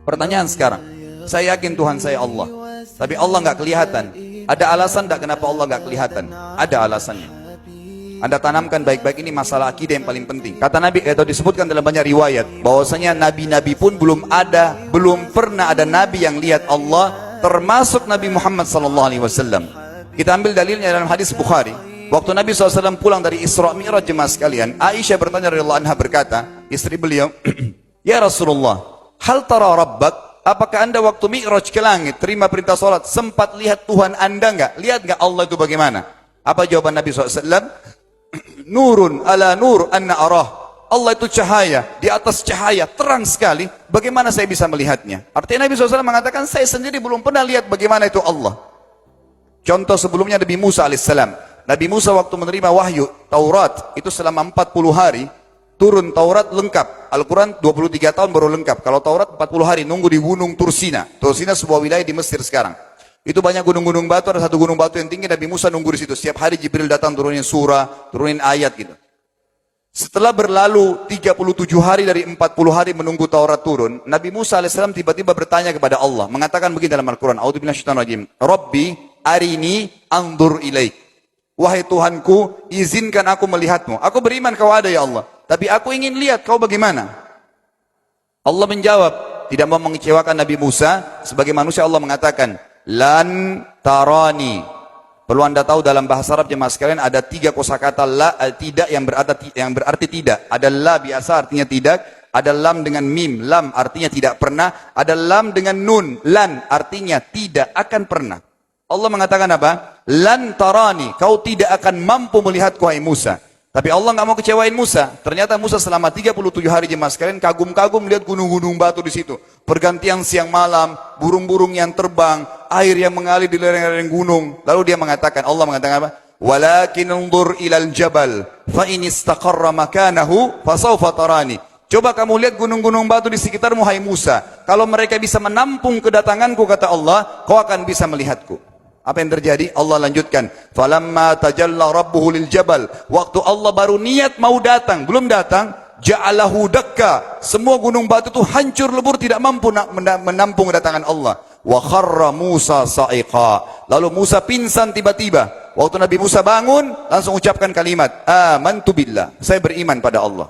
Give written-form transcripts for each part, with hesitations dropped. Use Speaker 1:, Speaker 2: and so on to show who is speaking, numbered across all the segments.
Speaker 1: Pertanyaan sekarang, saya yakin Tuhan saya Allah, tapi Allah nggak kelihatan. Ada alasan tak kenapa Allah nggak kelihatan? Ada alasannya. Anda tanamkan baik-baik, ini masalah akidah yang paling penting. Kata Nabi, atau disebutkan dalam banyak riwayat, bahwasanya nabi-nabi pun belum pernah ada nabi yang lihat Allah, termasuk Nabi Muhammad SAW. Kita ambil dalilnya dalam hadis Bukhari. Waktu Nabi SAW pulang dari Isra Mi'raj, jemaah sekalian, Aisyah bertanya radhiyallahu anha, berkata, istri beliau, ya Rasulullah, hal tara rabbak? Apakah anda waktu Mi'raj ke langit, terima perintah sholat, sempat lihat Tuhan anda enggak? Lihat enggak Allah itu bagaimana? Apa jawaban Nabi SAW? Nurun ala nur anna arah. Allah itu cahaya, di atas cahaya, terang sekali. Bagaimana saya bisa melihatnya? Artinya Nabi SAW mengatakan, saya sendiri belum pernah lihat bagaimana itu Allah. Contoh sebelumnya Nabi Musa alaihissalam. Nabi Musa waktu menerima wahyu Taurat, itu selama 40 hari, turun Taurat lengkap. Al-Quran 23 tahun baru lengkap. Kalau Taurat 40 hari, nunggu di gunung Tursina. Tursina sebuah wilayah di Mesir sekarang. Itu banyak gunung-gunung batu, ada satu gunung batu yang tinggi, Nabi Musa nunggu di situ. Setiap hari Jibril datang turunin surah, turunin ayat gitu. Setelah berlalu 37 hari dari 40 hari menunggu Taurat turun, Nabi Musa alaihissalam tiba-tiba bertanya kepada Allah, mengatakan begini dalam Al-Quran, A'udzu billahi minasyaitonir rajim, Rabbi arini anzur ilaik. Wahai Tuhanku, izinkan aku melihatmu. Aku beriman kau ada ya Allah, tapi aku ingin lihat kau bagaimana. Allah menjawab, tidak mau mengecewakan Nabi Musa. Sebagai manusia Allah mengatakan, lan tarani. Perlu anda tahu dalam bahasa Arab jemaah sekalian ada 3 kosakata la, tidak yang berarti tidak. Ada la biasa artinya tidak, ada lam dengan mim, lam artinya tidak pernah, ada lam dengan nun, lan artinya tidak akan pernah. Allah mengatakan apa? Lan tarani, kau tidak akan mampu melihatku hai Musa. Tapi Allah nggak mau kecewain Musa. Ternyata Musa selama 37 hari jemaah sekalian kagum-kagum lihat gunung-gunung batu di situ. Pergantian siang malam, burung-burung yang terbang, air yang mengalir di lereng-lereng gunung. Lalu dia mengatakan, Allah mengatakan apa? Walakin unzur ilal jabal, fa in istaqarra makanahu fa sawfa tarani. Coba kamu lihat gunung-gunung batu di sekitarmu hai Musa. Kalau mereka bisa menampung kedatanganku, kata Allah, kau akan bisa melihatku. Apa yang terjadi? Allah lanjutkan, falamma tajalla rabbuhu lil jabal. Waktu Allah baru niat mau datang, belum datang, ja'alahu dakka. Semua gunung batu itu hancur lebur, tidak mampu menampung kedatangan Allah. Wa kharra Musa sa'iqa. Lalu Musa pingsan tiba-tiba. Waktu Nabi Musa bangun, langsung ucapkan kalimat, amantu billah. Saya beriman pada Allah.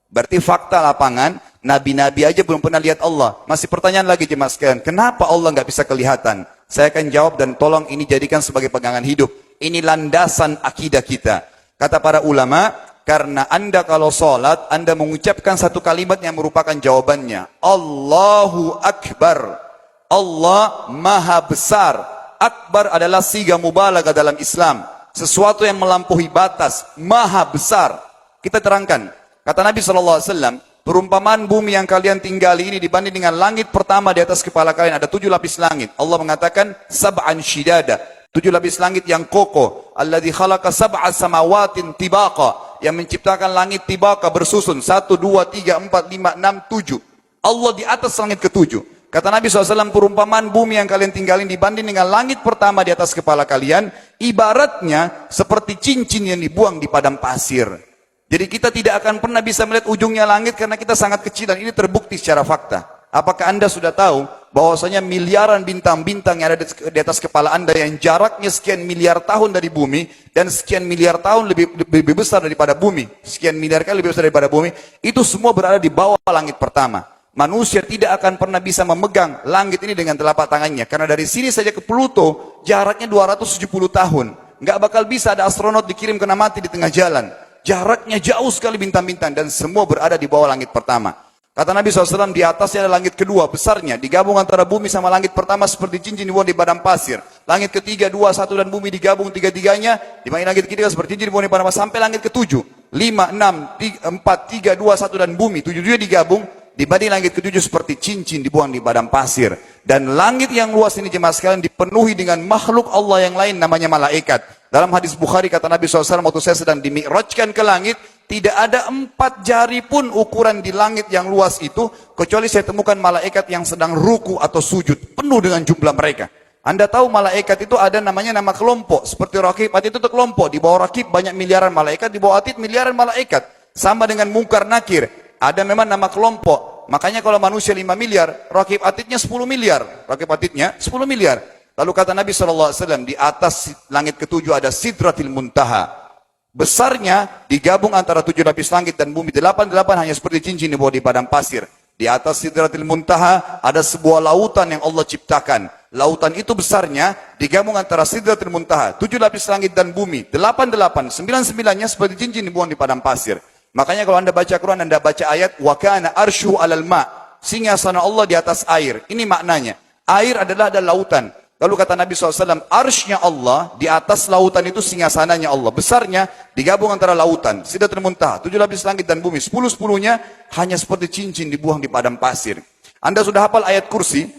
Speaker 1: Berarti fakta lapangan, nabi-nabi aja belum pernah lihat Allah. Masih pertanyaan lagi jemaah sekalian, kenapa Allah nggak bisa kelihatan? Saya akan jawab dan tolong ini jadikan sebagai pegangan hidup. Ini landasan akidah kita. Kata para ulama, karena anda kalau sholat, anda mengucapkan satu kalimat yang merupakan jawabannya. Allahu Akbar. Allah Maha Besar. Akbar adalah siga mubalaghah dalam Islam. Sesuatu yang melampaui batas. Maha Besar. Kita terangkan. Kata Nabi SAW, perumpamaan bumi yang kalian tinggali ini dibanding dengan langit pertama di atas kepala kalian. Ada 7 lapis langit. Allah mengatakan, sab'an shidada. 7 lapis langit yang kokoh. Alladzi khalaqa sab'a samawatin tibaqa. Yang menciptakan langit tibaqa bersusun. 1, 2, 3, 4, 5, 6, 7. Allah di atas langit ke-7. Kata Nabi SAW, perumpamaan bumi yang kalian tinggalin dibanding dengan langit pertama di atas kepala kalian, ibaratnya seperti cincin yang dibuang di padang pasir. Jadi kita tidak akan pernah bisa melihat ujungnya langit karena kita sangat kecil, dan ini terbukti secara fakta. Apakah anda sudah tahu bahwasanya miliaran bintang-bintang yang ada di atas kepala anda yang jaraknya sekian miliar tahun dari bumi dan sekian miliar tahun lebih besar daripada bumi, sekian miliar kali lebih besar daripada bumi, itu semua berada di bawah langit pertama. Manusia tidak akan pernah bisa memegang langit ini dengan telapak tangannya karena dari sini saja ke Pluto jaraknya 270 tahun. Nggak bakal bisa ada astronot dikirim kena mati di tengah jalan. Jaraknya jauh sekali bintang-bintang dan semua berada di bawah langit pertama. Kata Nabi SAW, di atasnya ada langit kedua besarnya. Digabung antara bumi sama langit pertama seperti cincin dibuang di padang pasir. Langit ketiga, 2, 1 dan bumi digabung tiga-tiganya. Dibanding langit ketiga seperti cincin dibuang di padang pasir. Sampai langit ke-7. 5, 6, 4, 3, 2, 1 dan bumi. 7 digabung. Dibanding langit ke-7 seperti cincin dibuang di padang pasir. Dan langit yang luas ini jemaah sekalian dipenuhi dengan makhluk Allah yang lain namanya malaikat. Dalam hadis Bukhari kata Nabi SAW, waktu saya sedang dimi'rajkan ke langit, tidak ada 4 jari pun ukuran di langit yang luas itu, kecuali saya temukan malaikat yang sedang ruku atau sujud, penuh dengan jumlah mereka. Anda tahu malaikat itu ada namanya nama kelompok, seperti Rakib, Atid itu kelompok, di bawah Rakib banyak miliaran malaikat, di bawah Atid miliaran malaikat. Sama dengan Munkar Nakir, ada memang nama kelompok. Makanya kalau manusia 5 miliar, rakib atidnya 10 miliar. Rakib atidnya 10 miliar. Lalu kata Nabi SAW, di atas langit ketujuh ada Sidratil Muntaha. Besarnya digabung antara 7 lapis langit dan bumi. 8 hanya seperti cincin di bawah di padang pasir. Di atas Sidratil Muntaha ada sebuah lautan yang Allah ciptakan. Lautan itu besarnya digabung antara Sidratil Muntaha, 7 lapis langit dan bumi. 8, 9-9-nya seperti cincin dibuang di padang pasir. Makanya kalau Anda baca Quran, Anda baca ayat wa kana arsyu 'alal ma'. Singgasana Allah di atas air. Ini maknanya. Air adalah ada lautan. Lalu kata Nabi SAW, arsy-nya Allah di atas lautan itu singgasananya Allah. Besarnya digabung antara lautan, Sidratul Muntaha, 7 lapis langit dan bumi. 10-10-nya hanya seperti cincin dibuang di padang pasir. Anda sudah hafal ayat kursi?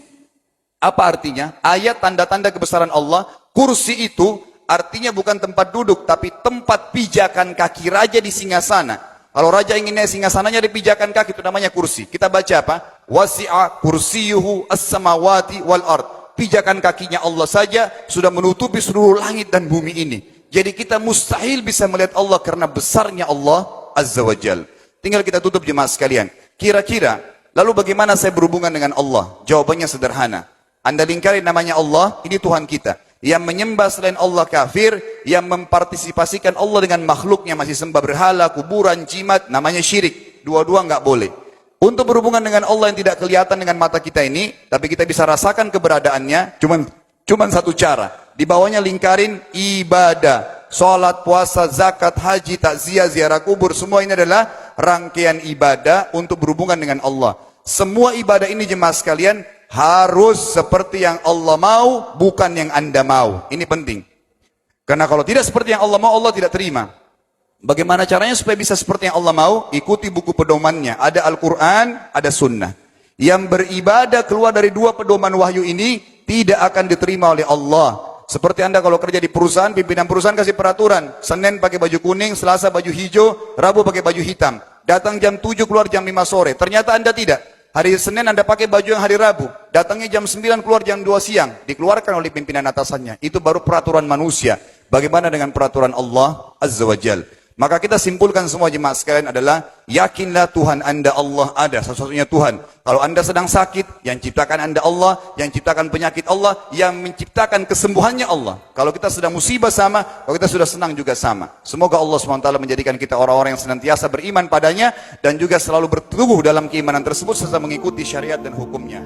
Speaker 1: Apa artinya? Ayat tanda-tanda kebesaran Allah. Kursi itu artinya bukan tempat duduk, tapi tempat pijakan kaki raja di singgasana. Kalau raja ingin naik singgasananya dipijakan kaki, itu namanya kursi. Kita baca apa? Wasi'a kursiyuhu as-samawati wal ard. Pijakan kakinya Allah saja sudah menutupi seluruh langit dan bumi ini. Jadi kita mustahil bisa melihat Allah karena besarnya Allah Azza wa Jal. Tinggal kita tutup jemaah sekalian. Kira-kira, lalu bagaimana saya berhubungan dengan Allah? Jawabannya sederhana. Anda lingkari namanya Allah, ini Tuhan kita. Yang menyembah selain Allah kafir, yang mempartisipasikan Allah dengan makhluknya, masih sembah berhala, kuburan, jimat, namanya syirik. Dua-dua nggak boleh. Untuk berhubungan dengan Allah yang tidak kelihatan dengan mata kita ini, tapi kita bisa rasakan keberadaannya, cuman satu cara. Di bawahnya lingkarin ibadah. Salat, puasa, zakat, haji, takziah, ziarah kubur, semua ini adalah rangkaian ibadah untuk berhubungan dengan Allah. Semua ibadah ini jemaah sekalian, harus seperti yang Allah mau, bukan yang Anda mau. Ini penting. Karena kalau tidak seperti yang Allah mau, Allah tidak terima. Bagaimana caranya supaya bisa seperti yang Allah mau? Ikuti buku pedomannya. Ada Al-Quran, ada Sunnah. Yang beribadah keluar dari 2 pedoman wahyu ini, tidak akan diterima oleh Allah. Seperti Anda kalau kerja di perusahaan, pimpinan perusahaan kasih peraturan. Senin pakai baju kuning, Selasa baju hijau, Rabu pakai baju hitam. Datang jam 7, keluar jam 5 sore. Ternyata Anda tidak. Hari Senin Anda pakai baju yang hari Rabu. Datangnya jam 9, keluar jam 2 siang. Dikeluarkan oleh pimpinan atasannya. Itu baru peraturan manusia. Bagaimana dengan peraturan Allah Azza wa Jal? Maka kita simpulkan semua jemaah sekalian adalah, yakinlah Tuhan Anda Allah ada, satu-satunya Tuhan. Kalau Anda sedang sakit, yang ciptakan Anda Allah, yang ciptakan penyakit Allah, yang menciptakan kesembuhannya Allah. Kalau kita sedang musibah sama, kalau kita sudah senang juga sama. Semoga Allah SWT menjadikan kita orang-orang yang senantiasa beriman padanya, dan juga selalu bertumbuh dalam keimanan tersebut, serta mengikuti syariat dan hukumnya.